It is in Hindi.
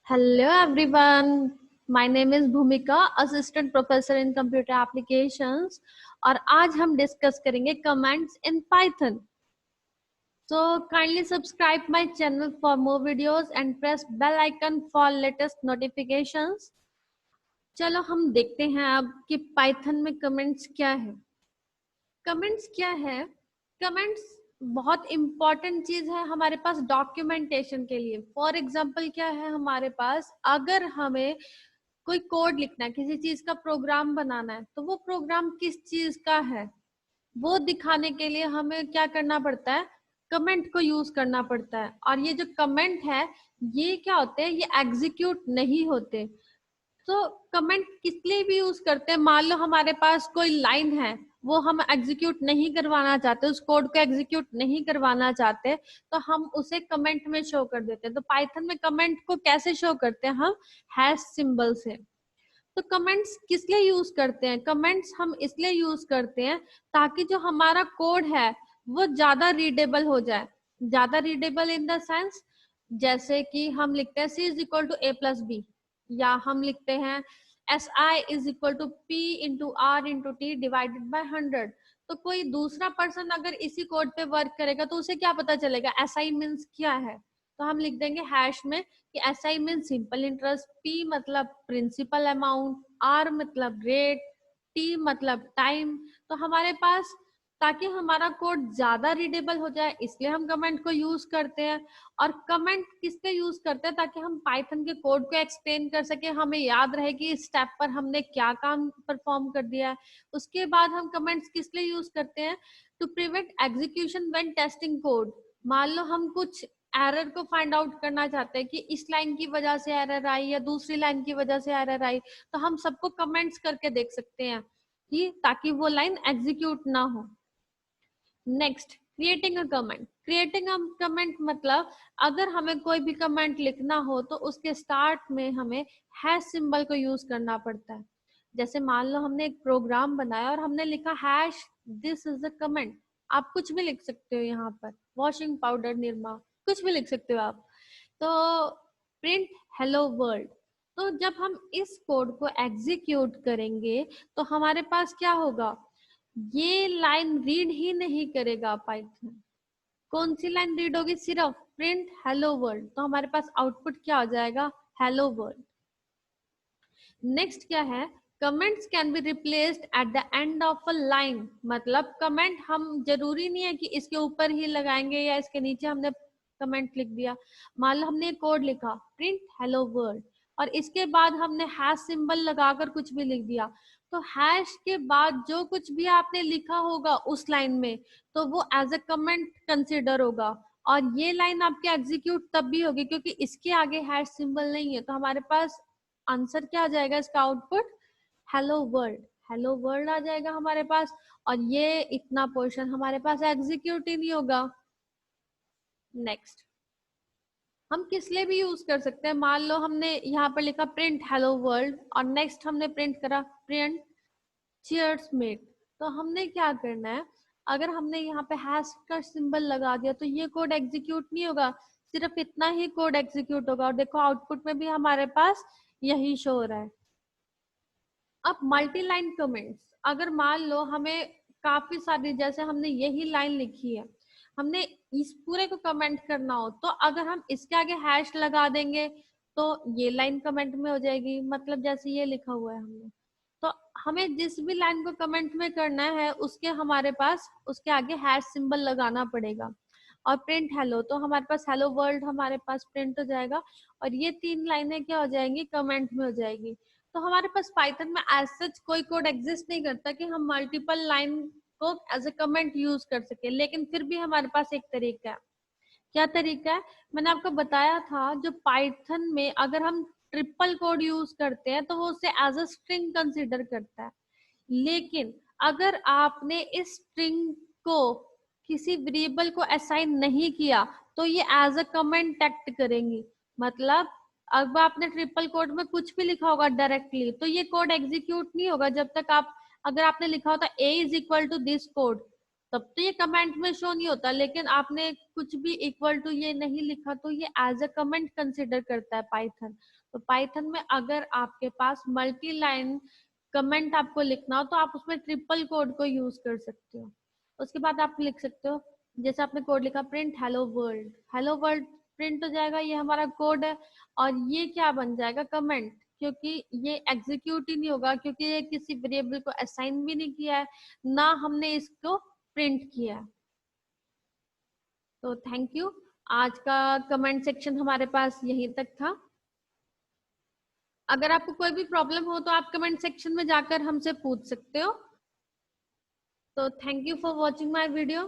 Hello everyone, my name is भूमिका, assistant professor in computer applications और आज हम डिस्कस करेंगे comments in Python. So kindly subscribe my channel for more videos and press bell icon for latest notifications. चलो हम देखते हैं अब कि पाइथन में कमेंट्स क्या है. कमेंट्स क्या है? कमेंट्स बहुत इंपॉर्टेंट चीज है हमारे पास डॉक्यूमेंटेशन के लिए. फॉर एग्जाम्पल क्या है हमारे पास, अगर हमें कोई कोड लिखना है, किसी चीज का प्रोग्राम बनाना है, तो वो प्रोग्राम किस चीज का है वो दिखाने के लिए हमें क्या करना पड़ता है, कमेंट को यूज करना पड़ता है. और ये जो कमेंट है ये क्या होते हैं, ये एग्जीक्यूट नहीं होते. तो कमेंट किस लिए भी यूज करते हैं, मान लो हमारे पास कोई लाइन है वो हम एग्जीक्यूट नहीं करवाना चाहते, उस कोड को एग्जीक्यूट नहीं करवाना चाहते, तो हम उसे कमेंट में शो कर देते हैं. तो पाइथन में कमेंट को कैसे शो करते हैं, हम हैश सिंबल से. तो कमेंट्स किस लिए यूज करते हैं, कमेंट्स हम इसलिए यूज करते हैं ताकि जो हमारा कोड है वो ज्यादा रीडेबल हो जाए. ज्यादा रीडेबल इन द सेंस, जैसे कि हम लिखते हैं c is equal to a plus B, या हम लिखते हैं SI is equal to P into R into T divided by 100. तो कोई दूसरा पर्सन अगर इसी कोड पे वर्क करेगा तो उसे क्या पता चलेगा SI मीन्स क्या है. तो हम लिख देंगे हैश में कि SI means simple interest, P मतलब प्रिंसिपल अमाउंट, R मतलब रेट, T मतलब टाइम. तो हमारे पास, ताकि हमारा कोड ज्यादा रीडेबल हो जाए इसलिए हम कमेंट को यूज करते हैं. और कमेंट किस लिए यूज करते हैं, ताकि हम पाइथन के कोड को एक्सप्लेन कर सके, हमें याद रहे कि इस स्टेप पर हमने क्या काम परफॉर्म कर दिया है. उसके बाद हम कमेंट्स किस लिए यूज करते हैं, to prevent execution when testing code. मान लो हम कुछ एरर को फाइंड आउट करना चाहते हैं कि इस लाइन की वजह से एरर आई या दूसरी लाइन की वजह से एरर आई, तो हम सबको कमेंट्स करके देख सकते हैं कि ताकि वो लाइन एग्जीक्यूट ना हो. Next, creating a comment. Creating a comment मतलब अगर हमें कोई भी कमेंट लिखना हो तो उसके स्टार्ट में हमें हैश सिंबल को यूज करना पड़ता है. जैसे मान लो हमने एक प्रोग्राम बनाया और हमने लिखा hash this is a comment. आप कुछ भी लिख सकते हो, यहाँ पर वॉशिंग पाउडर निरमा, कुछ भी लिख सकते हो आप. तो प्रिंट हेलो वर्ल्ड. तो जब हम इस कोड को एग्जीक्यूट करेंगे तो हमारे पास क्या होगा, ये लाइन रीड ही नहीं करेगा पाइथन. कौन सी लाइन रीड होगी, सिर्फ प्रिंट हेलो वर्ल्ड. तो हमारे पास आउटपुट क्या हो जाएगा, हेलो वर्ल्ड. नेक्स्ट क्या है, comments can be replaced at the end of a line. मतलब कमेंट हम जरूरी नहीं है कि इसके ऊपर ही लगाएंगे या इसके नीचे हमने कमेंट लिख दिया. मान लो हमने कोड लिखा प्रिंट हेलो वर्ल्ड और इसके बाद हमने हैश सिंबल लगाकर कुछ भी लिख दिया, तो हैश के बाद जो कुछ भी आपने लिखा होगा उस लाइन में तो वो एज अ कमेंट कंसिडर होगा. और ये लाइन आपकी एग्जीक्यूट तब भी होगी क्योंकि इसके आगे हैश सिंबल नहीं है. तो हमारे पास आंसर क्या आ जाएगा, इसका output hello world. Hello world आ जाएगा हमारे पास, और ये इतना पोर्शन हमारे पास एग्जीक्यूट ही नहीं होगा. नेक्स्ट, हम किस लिए भी यूज कर सकते हैं. मान लो हमने यहाँ पर लिखा प्रिंट हेलो वर्ल्ड और नेक्स्ट हमने प्रिंट करा प्रिंट चीयर्स मेट. तो हमने क्या करना है, अगर हमने यहाँ पे हैश का सिंबल लगा दिया तो ये कोड एग्जीक्यूट नहीं होगा, सिर्फ इतना ही कोड एग्जीक्यूट होगा. और देखो आउटपुट में भी हमारे पास यही शो हो रहा है. अब मल्टी लाइन कमेंट्स, अगर मान लो हमें काफी सारी, जैसे हमने यही लाइन लिखी है, हमने इस पूरे को कमेंट करना हो तो अगर हम इसके आगे हैश लगा देंगे तो ये लाइन कमेंट में हो जाएगी. मतलब जैसे ये लिखा हुआ है हमने, तो हमें जिस भी लाइन को कमेंट में करना है उसके हमारे पास उसके आगे हैश सिंबल लगाना पड़ेगा. और प्रिंट हेलो, तो हमारे पास हेलो वर्ल्ड हमारे पास प्रिंट हो जाएगा और ये तीन लाइनें क्या हो जाएंगी, कमेंट में हो जाएगी. तो हमारे पास पाइथन में एज सच कोई कोड एग्जिस्ट नहीं करता कि हम मल्टीपल लाइन को एज ए कमेंट यूज कर सके, लेकिन फिर भी हमारे पास एक तरीका है. क्या तरीका है, मैंने आपको बताया था, जो पाइथन में अगर हम ट्रिपल कोड यूज करते हैं तो वो उसे एज अ स्ट्रिंग कंसिडर करता है. लेकिन अगर आपने इस स्ट्रिंग को किसी वेरिएबल को असाइन नहीं किया तो ये एज अ कमेंट एक्ट करेंगी. मतलब अब आपने ट्रिपल कोड में कुछ भी लिखा होगा डायरेक्टली तो ये कोड एग्जीक्यूट नहीं होगा जब तक आप, अगर आपने लिखा होता a is equal to this code तब तो ये कमेंट में शो नहीं होता, लेकिन आपने कुछ भी इक्वल टू ये नहीं लिखा तो ये एज अ कमेंट कंसिडर करता है पाइथन। तो पाइथन में अगर आपके पास मल्टी लाइन कमेंट आपको लिखना हो तो आप उसमें ट्रिपल कोड को यूज कर सकते हो। उसके बाद आप लिख सकते हो, जैसे आपने कोड लिखा print hello world, hello world print हो जाएगा, ये हमारा कोड है। और ये क्या बन जाएगा, कमेंट, क्योंकि ये एग्जीक्यूट ही नहीं होगा, क्योंकि ये किसी वेरिएबल को असाइन भी नहीं किया है, ना हमने इसको प्रिंट किया है। तो थैंक यू। आज का कमेंट सेक्शन हमारे पास यहीं तक था। अगर आपको कोई भी प्रॉब्लम हो तो आप कमेंट सेक्शन में जाकर हमसे पूछ सकते हो। तो thank you for watching my video.